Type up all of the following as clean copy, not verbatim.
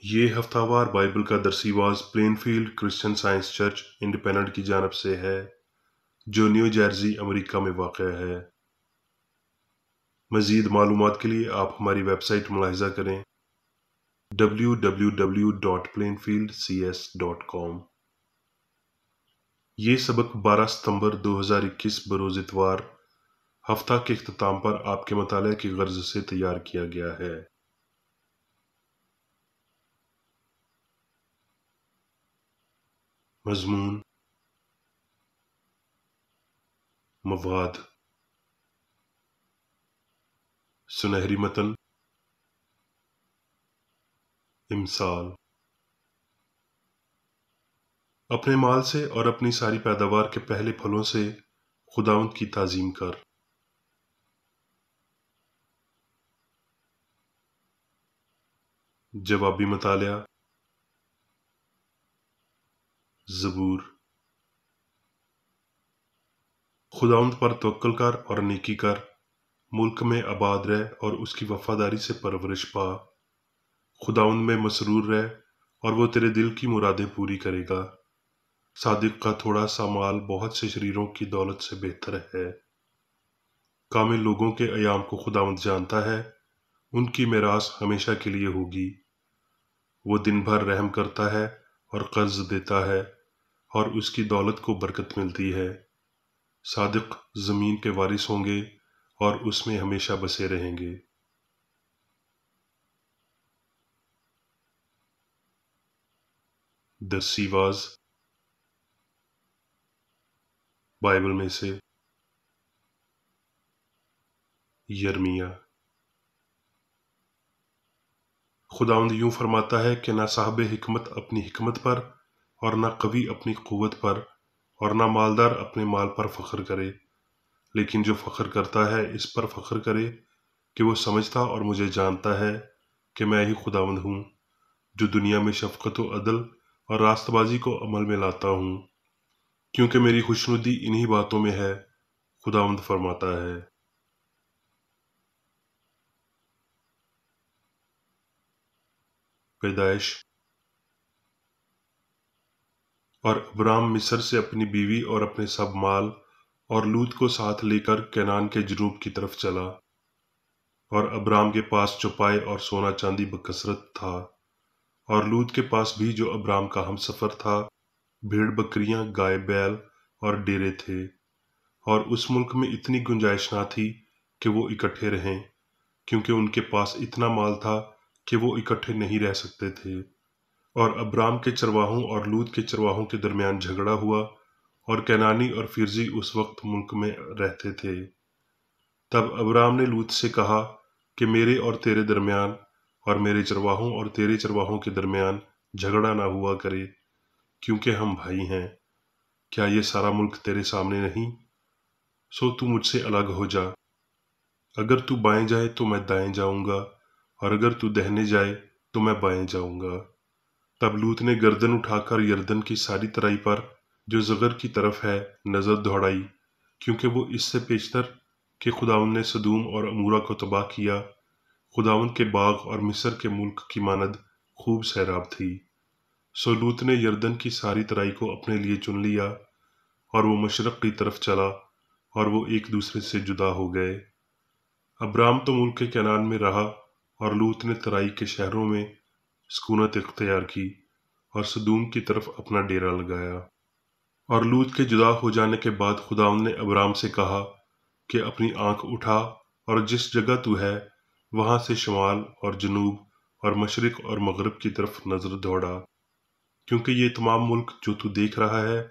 یہ ہفتہ وار بائبل کا درسی was Plainfield Christian Science Church Independent کی جانب سے ہے جو نیو جرسی امریکہ میں واقع ہے۔ مزید معلومات کے لیے آپ ہماری ویب سائٹ ملاحظہ کریں www.plainfieldcs.com۔ یہ سبق 12 ستمبر 2021 بروز اتوار ہفتہ کے اختتام پر آپ کے مطالعہ کی غرض سے تیار کیا گیا ہے۔ مضمون، مواد، سنہری متن، امثال۔ اپنے مال سے اور اپنی ساری پیداوار کے پہلے پھلوں سے خداوند کی تعظیم کر۔ جوابی مطالعہ۔ زبور۔ خداوند پر توکل کر اور نیکی کر، ملک میں آباد رہ اور اس کی وفاداری سے پرورش پا۔ خداوند میں مسرور رہ اور وہ تیرے دل کی مرادیں پوری کرے گا۔ صادق کا تھوڑا سا مال بہت سے شریروں کی دولت سے بہتر ہے۔ کامل لوگوں کے ایام کو خداوند جانتا ہے، ان کی میراث ہمیشہ کے لیے ہوگی۔ وہ دن بھر رحم کرتا ہے اور قرض دیتا ہے، اور اس کی دولت کو برکت ملتی ہے۔ صادق زمین کے وارث ہوں گے اور اس میں ہمیشہ بسے رہیں گے۔ درسی واز بائبل میں سے یرمیہ۔ خداوند یوں فرماتا ہے کہ نہ صاحب حکمت اپنی حکمت پر اور نہ قوی اپنی قوت پر اور نہ مالدار اپنے مال پر فخر کرے، لیکن جو فخر کرتا ہے اس پر فخر کرے کہ وہ سمجھتا اور مجھے جانتا ہے کہ میں ہی خداوند ہوں، جو دنیا میں شفقت و عدل اور راست بازی کو عمل میں لاتا ہوں، کیونکہ میری خوشنودی انہی باتوں میں ہے، خداوند فرماتا ہے۔ پیدائش۔ اور ابرام مصر سے اپنی بیوی اور اپنے سب مال اور لوط کو ساتھ لے کر کینان کے جنوب کی طرف چلا، اور ابرام کے پاس چوپائے اور سونا چاندی بکثرت تھا، اور لوط کے پاس بھی جو ابرام کا ہم سفر تھا بھیڑ بکریاں، گائے بیل اور ڈیرے تھے، اور اس ملک میں اتنی گنجائش نہ تھی کہ وہ اکٹھے رہیں، کیونکہ ان کے پاس اتنا مال تھا کہ وہ اکٹھے نہیں رہ سکتے تھے۔ اور ابرام کے چرواہوں اور لوط کے چرواہوں کے درمیان جھگڑا ہوا، اور کینانی اور فرزی اس وقت ملک میں رہتے تھے۔ تب ابرام نے لوط سے کہا کہ میرے اور تیرے درمیان اور میرے چرواہوں اور تیرے چرواہوں کے درمیان جھگڑا نہ ہوا کرے، کیونکہ ہم بھائی ہیں۔ کیا یہ سارا ملک تیرے سامنے نہیں؟ سو تو مجھ سے الگ ہو جا۔ اگر تو بائیں جائے تو میں دائیں جاؤں گا، اور اگر تو دہنے جائے تو میں بائیں جاؤں گا۔ تب لوط نے گردن اٹھا کر یردن کی ساری ترائی پر جو زغر کی طرف ہے نظر دوڑائی، کیونکہ وہ اس سے پیشتر کہ خداوند نے سدوم اور عمورہ کو تباہ کیا، خداوند کے باغ اور مصر کے ملک کی ماند خوب سیراب تھی۔ سو لوط نے یردن کی ساری ترائی کو اپنے لیے چن لیا، اور وہ مشرق کی طرف چلا، اور وہ ایک دوسرے سے جدا ہو گئے۔ ابرام تو ملک کے کینان میں رہا، اور لوط نے ترائی کے شہروں میں سکونت اختیار کی اور سدوم کی طرف اپنا ڈیرا لگایا۔ اور لوط کے جدا ہو جانے کے بعد خداوند نے ابرام سے کہا کہ اپنی آنکھ اٹھا اور جس جگہ تو ہے وہاں سے شمال اور جنوب اور مشرق اور مغرب کی طرف نظر دوڑا، کیونکہ یہ تمام ملک جو تو دیکھ رہا ہے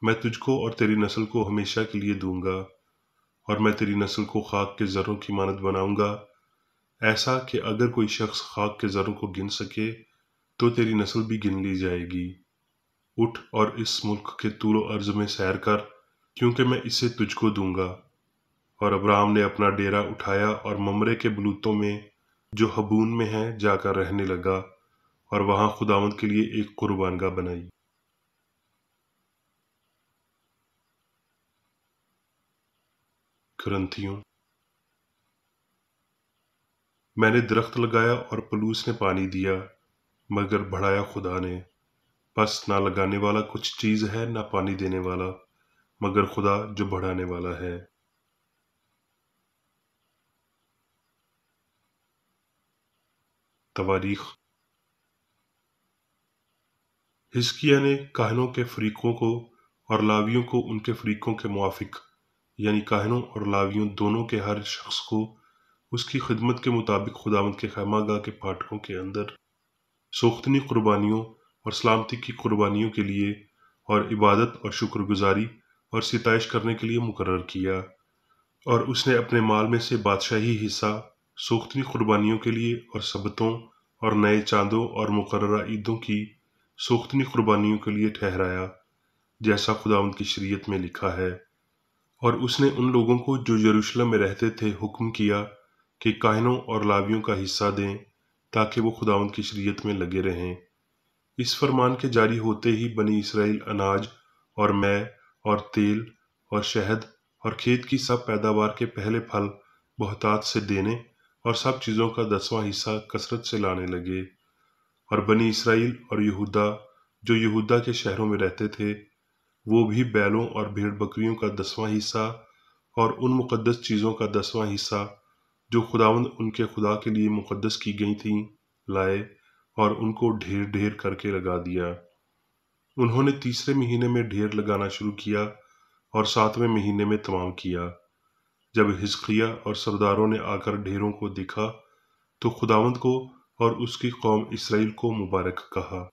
میں تجھ کو اور تیری نسل کو ہمیشہ کے لیے دوں گا، اور میں تیری نسل کو خاک کے ذروں کی مانند بناؤں گا، ایسا کہ اگر کوئی شخص خاک کے ذروں کو گن سکے تو تیری نسل بھی گن لی جائے گی۔ اٹھ اور اس ملک کے طول و عرض میں سیر کر، کیونکہ میں اسے تجھ کو دوں گا۔ اور ابراہم نے اپنا ڈیرا اٹھایا اور ممرے کے بلوتوں میں جو حبون میں ہے جا کر رہنے لگا، اور وہاں خداوند کے لیے ایک قربانگاہ بنائی۔ کرنتھیوں۔ میں نے درخت لگایا اور پلوس نے پانی دیا، مگر بڑھایا خدا نے۔ پس نہ لگانے والا کچھ چیز ہے نہ پانی دینے والا، مگر خدا جو بڑھانے والا ہے۔ تواریخ۔ حزقیہ نے کاہنوں کے فریقوں کو اور لاویوں کو ان کے فریقوں کے موافق، یعنی کاہنوں اور لاویوں دونوں کے ہر شخص کو اس کی خدمت کے مطابق خداوند کے خیمہ گاہ کے پھاٹکوں کے اندر سوختنی قربانیوں اور سلامتی کی قربانیوں کے لیے اور عبادت اور شکر گزاری اور ستائش کرنے کے لیے مقرر کیا، اور اس نے اپنے مال میں سے بادشاہی حصہ سوختنی قربانیوں کے لیے اور سبتوں اور نئے چاندوں اور مقررہ عیدوں کی سوختنی قربانیوں کے لیے ٹھہرایا، جیسا خداوند کی شریعت میں لکھا ہے۔ اور اس نے ان لوگوں کو جو یروشلم میں رہتے تھے حکم کیا کہ کاہنوں اور لاویوں کا حصہ دیں تاکہ وہ خداوند کی شریعت میں لگے رہیں۔ اس فرمان کے جاری ہوتے ہی بنی اسرائیل اناج اور مے اور تیل اور شہد اور کھیت کی سب پیداوار کے پہلے پھل بہتات سے دینے اور سب چیزوں کا 10واں حصہ کثرت سے لانے لگے۔ اور بنی اسرائیل اور یہودا جو یہودا کے شہروں میں رہتے تھے، وہ بھی بیلوں اور بھیڑ بکریوں کا 10واں حصہ اور ان مقدس چیزوں کا 10واں حصہ جو خداوند ان کے خدا کے لیے مقدس کی گئی تھیں لائے، اور ان کو ڈھیر ڈھیر کر کے لگا دیا۔ انہوں نے تیسرے مہینے میں ڈھیر لگانا شروع کیا اور 7ویں مہینے میں تمام کیا۔ جب حزقیہ اور سرداروں نے آ کر ڈھیروں کو دیکھا تو خداوند کو اور اس کی قوم اسرائیل کو مبارک کہا۔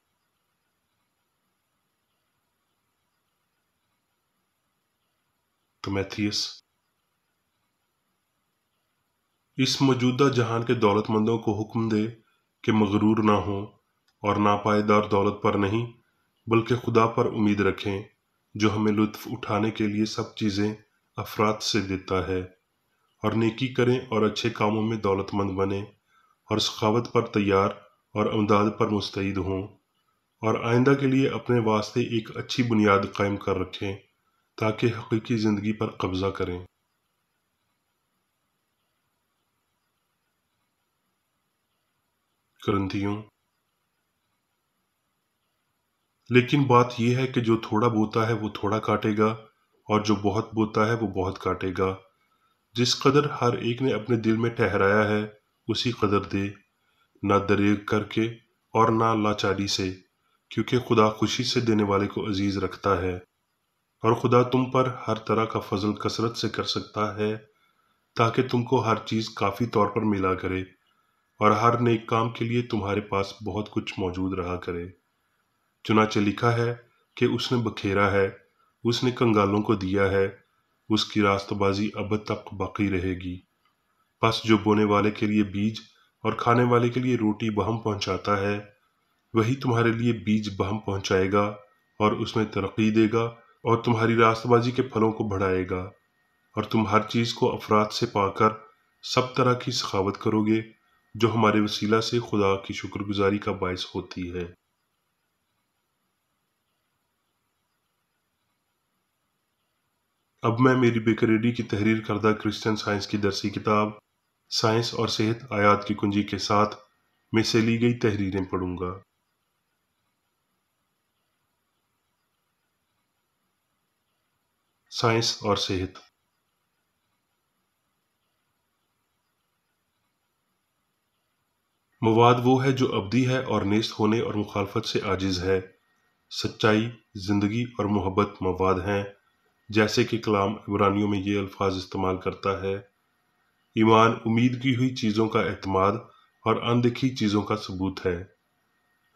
تمیتھیس۔ اس موجودہ جہان کے دولت مندوں کو حکم دے کہ مغرور نہ ہوں اور ناپائیدار دولت پر نہیں بلکہ خدا پر امید رکھیں، جو ہمیں لطف اٹھانے کے لیے سب چیزیں افراط سے دیتا ہے، اور نیکی کریں اور اچھے کاموں میں دولت مند بنیں اور سخاوت پر تیار اور امداد پر مستعد ہوں، اور آئندہ کے لیے اپنے واسطے ایک اچھی بنیاد قائم کر رکھیں تاکہ حقیقی زندگی پر قبضہ کریں۔ کرنتھیوں۔ لیکن بات یہ ہے کہ جو تھوڑا بوتا ہے وہ تھوڑا کاٹے گا، اور جو بہت بوتا ہے وہ بہت کاٹے گا۔ جس قدر ہر ایک نے اپنے دل میں ٹھہرایا ہے اسی قدر دے، نہ دریغ کر کے اور نہ لاچاری سے، کیونکہ خدا خوشی سے دینے والے کو عزیز رکھتا ہے۔ اور خدا تم پر ہر طرح کا فضل کثرت سے کر سکتا ہے تاکہ تم کو ہر چیز کافی طور پر ملا کرے، اور ہر نیک کام کے لیے تمہارے پاس بہت کچھ موجود رہا کرے۔ چنانچہ لکھا ہے کہ اس نے بکھیرا ہے، اس نے کنگالوں کو دیا ہے، اس کی راست بازی ابد تک باقی رہے گی۔ پس جو بونے والے کے لیے بیج اور کھانے والے کے لیے روٹی بہم پہنچاتا ہے، وہی تمہارے لیے بیج بہم پہنچائے گا اور اس میں ترقی دے گا اور تمہاری راست بازی کے پھلوں کو بڑھائے گا، اور تم ہر چیز کو افراد سے پا کر سب طرح کی سخاوت کرو گے جو ہمارے وسیلہ سے خدا کی شکر گزاری کا باعث ہوتی ہے۔ اب میں میری بیکریڈی کی تحریر کردہ کرسچن سائنس کی درسی کتاب سائنس اور صحت آیات کی کنجی کے ساتھ میں سے لی گئی تحریریں پڑھوں گا۔ سائنس اور صحت۔ مواد وہ ہے جو ابدی ہے اور نیست ہونے اور مخالفت سے عاجز ہے۔ سچائی، زندگی اور محبت مواد ہیں، جیسے کہ کلام عبرانیوں میں یہ الفاظ استعمال کرتا ہے۔ ایمان امید کی ہوئی چیزوں کا اعتماد اور اندیکھی چیزوں کا ثبوت ہے۔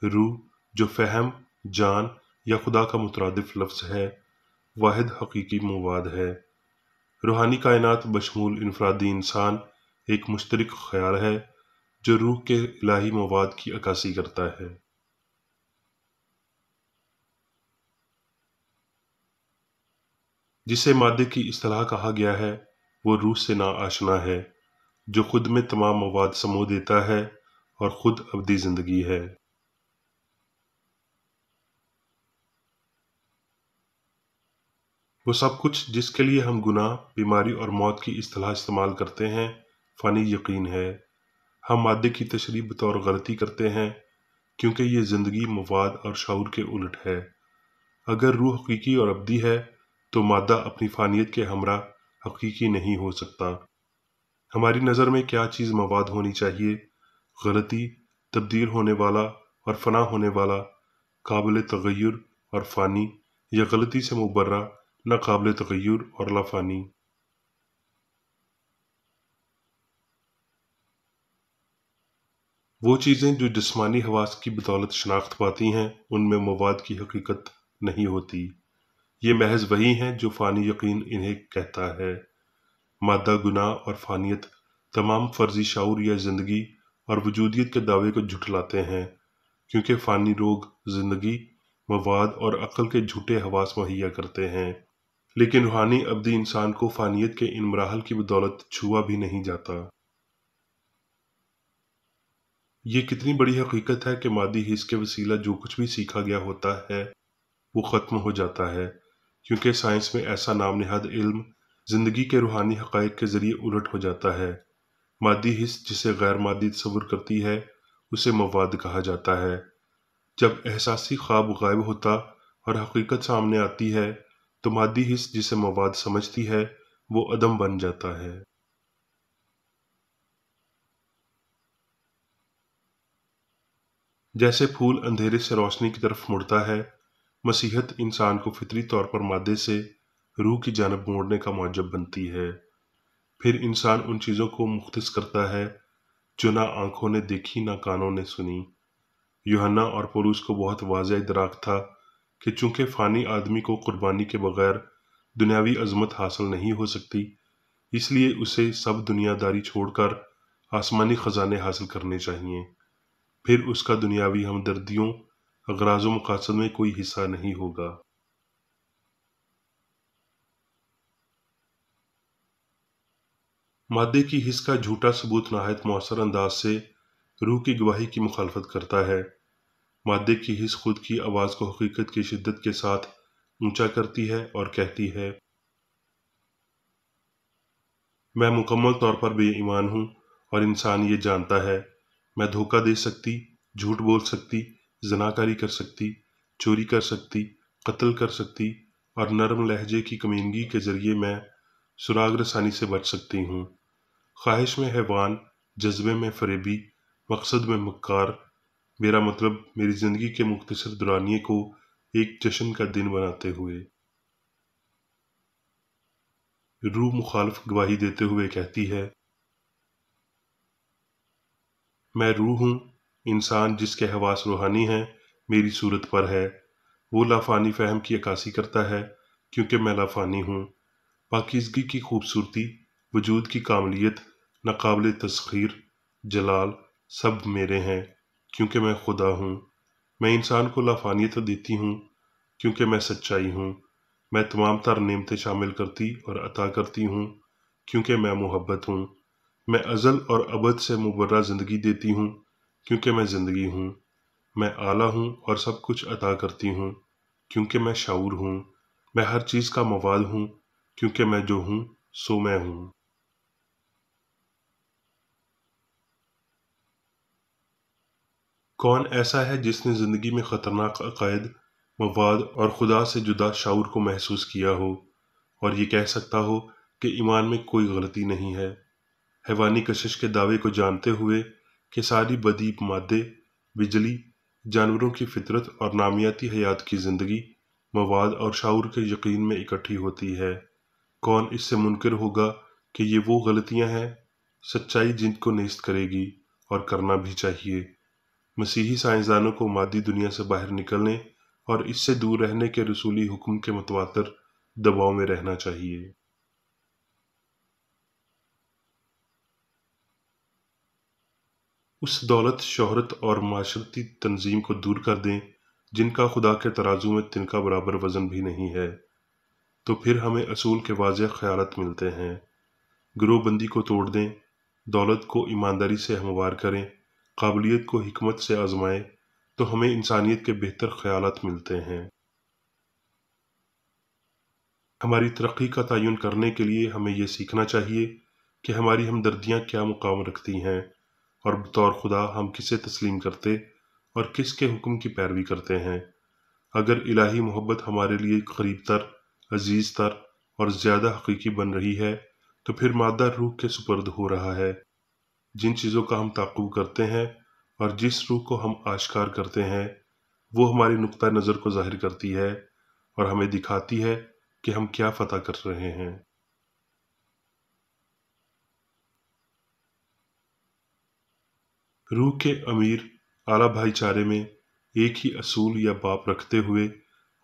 روح جو فہم، جان یا خدا کا مترادف لفظ ہے، واحد حقیقی مواد ہے۔ روحانی کائنات بشمول انفرادی انسان ایک مشترک خیال ہے جو روح کے الہی مواد کی عکاسی کرتا ہے۔ جسے مادے کی اصطلاح کہا گیا ہے وہ روح سے نا آشنا ہے، جو خود میں تمام مواد سمو دیتا ہے اور خود ابدی زندگی ہے۔ وہ سب کچھ جس کے لیے ہم گناہ، بیماری اور موت کی اصطلاح استعمال کرتے ہیں فانی یقین ہے۔ ہم مادے کی تشریح بطور غلطی کرتے ہیں کیونکہ یہ زندگی، مواد اور شعور کے الٹ ہے۔ اگر روح حقیقی اور ابدی ہے تو مادہ اپنی فانیت کے ہمراہ حقیقی نہیں ہو سکتا۔ ہماری نظر میں کیا چیز مواد ہونی چاہیے؟ غلطی، تبدیل ہونے والا اور فنا ہونے والا، قابل تغیر اور فانی، یا غلطی سے مبرہ، نہ قابل تغیر اور لا فانی؟ وہ چیزیں جو جسمانی حواس کی بدولت شناخت پاتی ہیں، ان میں مواد کی حقیقت نہیں ہوتی۔ یہ محض وہی ہیں جو فانی یقین انہیں کہتا ہے۔ مادہ، گناہ اور فانیت تمام فرضی شعور یا زندگی اور وجودیت کے دعوے کو جھٹلاتے ہیں، کیونکہ فانی لوگ زندگی، مواد اور عقل کے جھوٹے حواس مہیا کرتے ہیں، لیکن روحانی ابدی انسان کو فانیت کے ان مراحل کی بدولت چھوا بھی نہیں جاتا۔ یہ کتنی بڑی حقیقت ہے کہ مادی حس کے وسیلہ جو کچھ بھی سیکھا گیا ہوتا ہے وہ ختم ہو جاتا ہے، کیونکہ سائنس میں ایسا نام نہاد علم زندگی کے روحانی حقائق کے ذریعے الٹ ہو جاتا ہے۔ مادی حس جسے غیر مادی تصور کرتی ہے اسے مواد کہا جاتا ہے۔ جب احساسی خواب غائب ہوتا اور حقیقت سامنے آتی ہے تو مادی حس جسے مواد سمجھتی ہے وہ عدم بن جاتا ہے۔ جیسے پھول اندھیرے سے روشنی کی طرف مڑتا ہے، مسیحت انسان کو فطری طور پر مادے سے روح کی جانب موڑنے کا موجب بنتی ہے۔ پھر انسان ان چیزوں کو مختص کرتا ہے جو نہ آنکھوں نے دیکھی نہ کانوں نے سنی۔ یوحنا اور پولس کو بہت واضح ادراک تھا کہ چونکہ فانی آدمی کو قربانی کے بغیر دنیاوی عظمت حاصل نہیں ہو سکتی، اس لیے اسے سب دنیا داری چھوڑ کر آسمانی خزانے حاصل کرنے چاہیے۔ پھر اس کا دنیاوی ہمدردیوں، اغراض و مقاصد میں کوئی حصہ نہیں ہوگا۔ مادے کی حس کا جھوٹا ثبوت نہایت مؤثر انداز سے روح کی گواہی کی مخالفت کرتا ہے۔ مادے کی حس خود کی آواز کو حقیقت کی شدت کے ساتھ اونچا کرتی ہے اور کہتی ہے، میں مکمل طور پر بے ایمان ہوں اور انسان یہ جانتا ہے۔ میں دھوکہ دے سکتی، جھوٹ بول سکتی، زناکاری کر سکتی، چوری کر سکتی، قتل کر سکتی، اور نرم لہجے کی کمینگی کے ذریعے میں سراغ رسانی سے بچ سکتی ہوں۔ خواہش میں حیوان، جذبے میں فریبی، مقصد میں مکار، میرا مطلب میری زندگی کے مختصر دورانیے کو ایک جشن کا دن بناتے ہوئے۔ روح مخالف گواہی دیتے ہوئے کہتی ہے، میں روح ہوں۔ انسان جس کے حواس روحانی ہیں میری صورت پر ہے، وہ لافانی فہم کی عکاسی کرتا ہے کیونکہ میں لافانی ہوں۔ پاکیزگی کی خوبصورتی، وجود کی کاملیت، ناقابل تسخیر، جلال، سب میرے ہیں کیونکہ میں خدا ہوں۔ میں انسان کو لافانیت دیتی ہوں کیونکہ میں سچائی ہوں۔ میں تمام تر نعمتیں شامل کرتی اور عطا کرتی ہوں کیونکہ میں محبت ہوں۔ میں ازل اور ابد سے مبرہ زندگی دیتی ہوں کیونکہ میں زندگی ہوں۔ میں اعلیٰ ہوں اور سب کچھ عطا کرتی ہوں کیونکہ میں شعور ہوں۔ میں ہر چیز کا مواد ہوں کیونکہ میں جو ہوں سو میں ہوں۔ کون ایسا ہے جس نے زندگی میں خطرناک عقائد، مواد اور خدا سے جدا شعور کو محسوس کیا ہو اور یہ کہہ سکتا ہو کہ ایمان میں کوئی غلطی نہیں ہے؟ حیوانی کشش کے دعوے کو جانتے ہوئے کہ ساری بدی مادے، بجلی، جانوروں کی فطرت اور نامیاتی حیات کی زندگی، مواد اور شعور کے یقین میں اکٹھی ہوتی ہے، کون اس سے منکر ہوگا کہ یہ وہ غلطیاں ہیں؟ سچائی جن کو نیست کرے گی، اور کرنا بھی چاہیے۔ مسیحی سائنسدانوں کو مادی دنیا سے باہر نکلنے اور اس سے دور رہنے کے رسولی حکم کے متواتر دباؤ میں رہنا چاہیے۔ اس دولت، شہرت اور معاشرتی تنظیم کو دور کر دیں جن کا خدا کے ترازو میں تنکا برابر وزن بھی نہیں ہے، تو پھر ہمیں اصول کے واضح خیالات ملتے ہیں۔ گروہ بندی کو توڑ دیں، دولت کو ایمانداری سے ہموار کریں، قابلیت کو حکمت سے آزمائیں، تو ہمیں انسانیت کے بہتر خیالات ملتے ہیں۔ ہماری ترقی کا تعین کرنے کے لیے ہمیں یہ سیکھنا چاہیے کہ ہماری ہمدردیاں کیا مقام رکھتی ہیں اور بطور خدا ہم کسے تسلیم کرتے اور کس کے حکم کی پیروی کرتے ہیں۔ اگر الہی محبت ہمارے لیے قریب تر، عزیز تر اور زیادہ حقیقی بن رہی ہے تو پھر مادہ روح کے سپرد ہو رہا ہے۔ جن چیزوں کا ہم تعقب کرتے ہیں اور جس روح کو ہم آشکار کرتے ہیں وہ ہماری نقطہ نظر کو ظاہر کرتی ہے اور ہمیں دکھاتی ہے کہ ہم کیا فتح کر رہے ہیں۔ روح کے امیر اعلیٰ بھائی چارے میں ایک ہی اصول یا باپ رکھتے ہوئے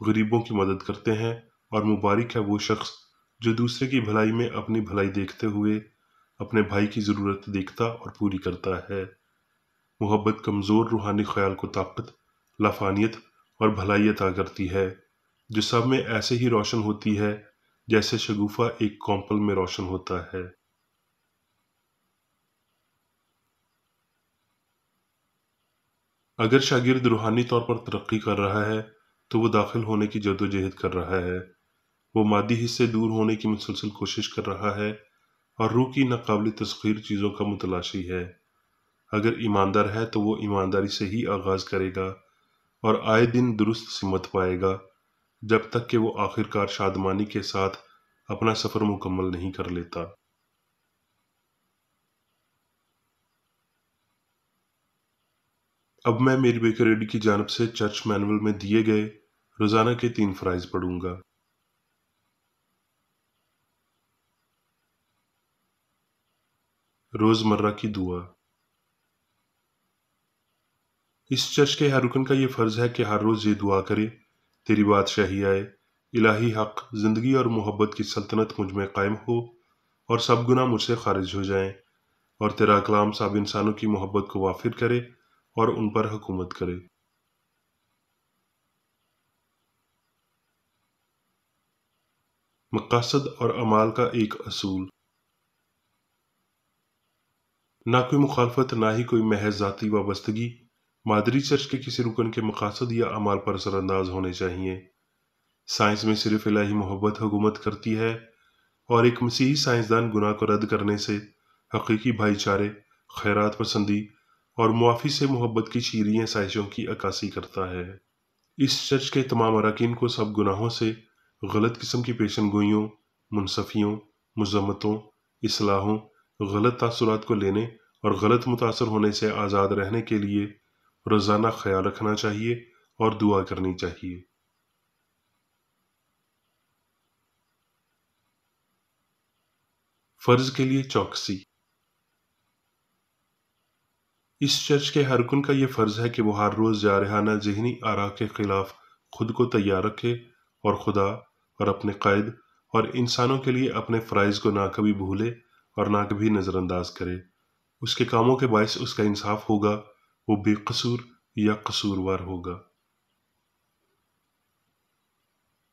غریبوں کی مدد کرتے ہیں، اور مبارک ہے وہ شخص جو دوسرے کی بھلائی میں اپنی بھلائی دیکھتے ہوئے اپنے بھائی کی ضرورت دیکھتا اور پوری کرتا ہے۔ محبت کمزور روحانی خیال کو طاقت، لافانیت اور بھلائی عطا کرتی ہے، جو سب میں ایسے ہی روشن ہوتی ہے جیسے شگوفہ ایک کونپل میں روشن ہوتا ہے۔ اگر شاگرد روحانی طور پر ترقی کر رہا ہے تو وہ داخل ہونے کی جدوجہد کر رہا ہے۔ وہ مادی حصے دور ہونے کی مسلسل کوشش کر رہا ہے اور روح کی ناقابل تسخیر چیزوں کا متلاشی ہے۔ اگر ایماندار ہے تو وہ ایمانداری سے ہی آغاز کرے گا اور آئے دن درست سمت پائے گا، جب تک کہ وہ آخرکار شادمانی کے ساتھ اپنا سفر مکمل نہیں کر لیتا۔ اب میں میری بیکر کی جانب سے چرچ مینول میں دیے گئے روزانہ کے 3 فرائض پڑھوں گا۔ روزمرہ کی دعا۔ اس چرچ کے ہر رکن کا یہ فرض ہے کہ ہر روز یہ دعا کرے: تیری بادشاہی آئے، الہی حق، زندگی اور محبت کی سلطنت مجھ میں قائم ہو، اور سب گناہ مجھ سے خارج ہو جائیں، اور تیرا کلام سب انسانوں کی محبت کو وافر کرے اور ان پر حکومت کرے۔ مقاصد اور اعمال کا ایک اصول۔ نہ کوئی مخالفت، نہ ہی کوئی محض ذاتی وابستگی مادری چرچ کے کسی رکن کے مقاصد یا اعمال پر اثر انداز ہونے چاہیے۔ سائنس میں صرف الہی محبت حکومت کرتی ہے، اور ایک مسیحی سائنسدان گناہ کو رد کرنے سے، حقیقی بھائی چارے، خیرات پسندی اور معافی سے محبت کی شیریں سائشوں کی عکاسی کرتا ہے۔ اس چرچ کے تمام اراکین کو سب گناہوں سے، غلط قسم کی پیشن گوئیوں، منصفیوں، مذمتوں، اصلاحوں، غلط تاثرات کو لینے اور غلط متاثر ہونے سے آزاد رہنے کے لیے روزانہ خیال رکھنا چاہیے اور دعا کرنی چاہیے۔ فرض کے لیے چوکسی۔ اس چرچ کے ہر رکن کا یہ فرض ہے کہ وہ ہر روز جارحانہ ذہنی آراء کے خلاف خود کو تیار رکھے اور خدا اور اپنے قائد اور انسانوں کے لیے اپنے فرائض کو نہ کبھی بھولے اور نہ کبھی نظر انداز کرے۔ اس کے کاموں کے باعث اس کا انصاف ہوگا، وہ بے قصور یا قصوروار ہوگا۔